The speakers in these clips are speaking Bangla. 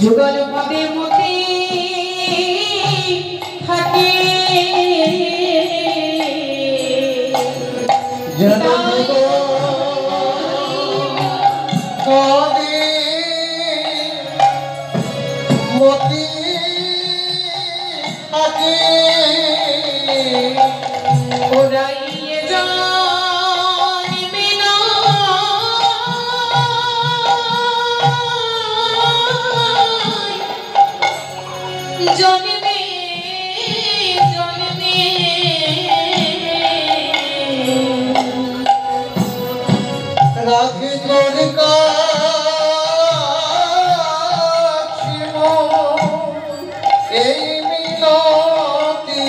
যুগল পদে মতি থাকে মতি থাকে ওরাইয়ে জন্মে না জন্মে জন্মে রাখি তোর এই মিনতি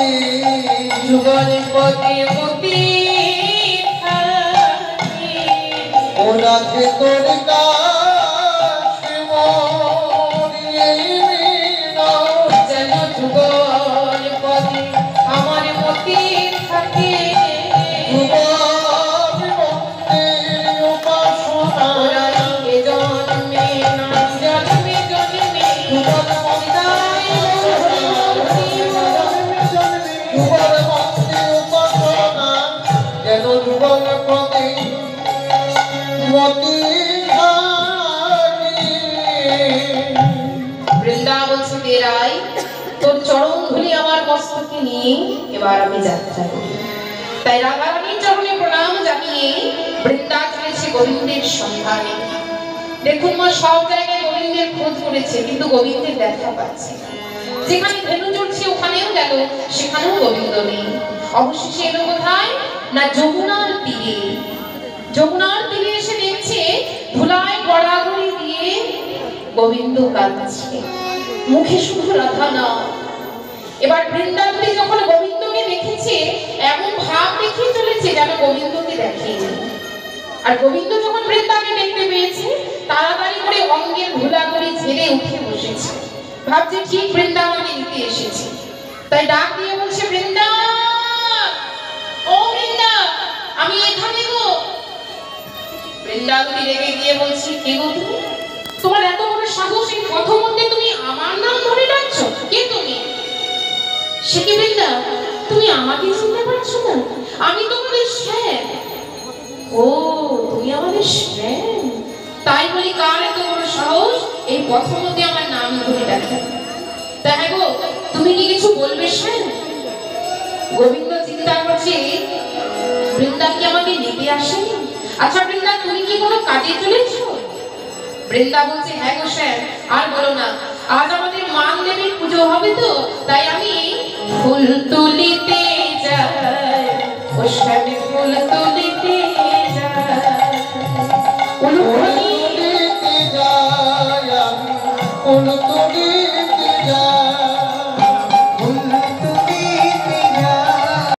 যুগল পদে মতি থাকে ও রাখি তোর কাছে এই মিনতি যেন যুগল পদে আমার মতি থাকে ওরাইয়ে জন্মে না জন্মে জন্মে বৃন্দাবন থেকে রায় তোর চরণ ধুলি আমার মস্তকে নিয়ে এবার আমি যাত্রা করি। তাই রাধারানীর চরণে প্রণাম জানিয়ে বৃন্দা চলেছে গোবিন্দের সন্ধানে। দেখুন মা সব জায়গায় গোবিন্দের খোঁজ করেছে কিন্তু গোবিন্দের দেখা পাচ্ছে না। যেখানে ধেনু চড়ছে ওখানেও গেল, সেখানেও গোবিন্দ নেই। অবশেষে এলো কোথায় না যমুনার তীরে। যমুনার তীরে এসে দেখছে ধুলায় গড়াগড়ি দিয়ে গোবিন্দ কাঁদছে, মুখে শুধু রাধা না। এবার বৃন্দাবনে যখন গোবিন্দকে দেখেছে এমন ভাব দেখিয়ে চলেছে যেন গোবিন্দকে দেখেনি। আর গোবিন্দ যখন বৃন্দাকে দেখতে পেয়েছে তাড়াতাড়ি করে অঙ্গের ধুলাগড়ি ঝেড়ে উঠে বসেছে, ভাবছে ঠিক বৃন্দাবনে নিতে এসেছে। তাই ডাক দিয়ে বলছে, বৃন্দা, ও বৃন্দা, আমি এখানে গো। বৃন্দাবতী রেগে গিয়ে বলছে, কে গো তুমি? তোমার এত বড় সাহস, এই পথমধ্যে তুমি আমার নাম ধরে ডাকছো? কে তুমি? সে কি বৃন্দা, তুমি আমাকে চিনতে পারছো না? আমি তোমাদের শ্যাম। ও, তুমি আমাদের শ্যাম? তাই বলি কার এত বড় সাহস এই পথমধ্যে আমার নাম ধরে ডাকে? তা হ্যাঁ গো, তুমি কি কিছু বলবে শ্যাম? গোবিন্দ চিন্তা করছে বৃন্দা কি আমাকে নিতে আসেন? আচ্ছা বৃন্দা, তুমি কি কোনো কাজে চলেছো? বৃন্দা বলছে, হ্যাঁ গো শ্যাম, আর বলো না, আজ আমাদের মান দেবীর পুজো হবে তো, তাই আমি ফুল তুলিতে যাই। ও শ্যাম, ফুল তুলিতে যাই। ফুল তুলিতে যাই, আমি ফুল তুলিতে যাই।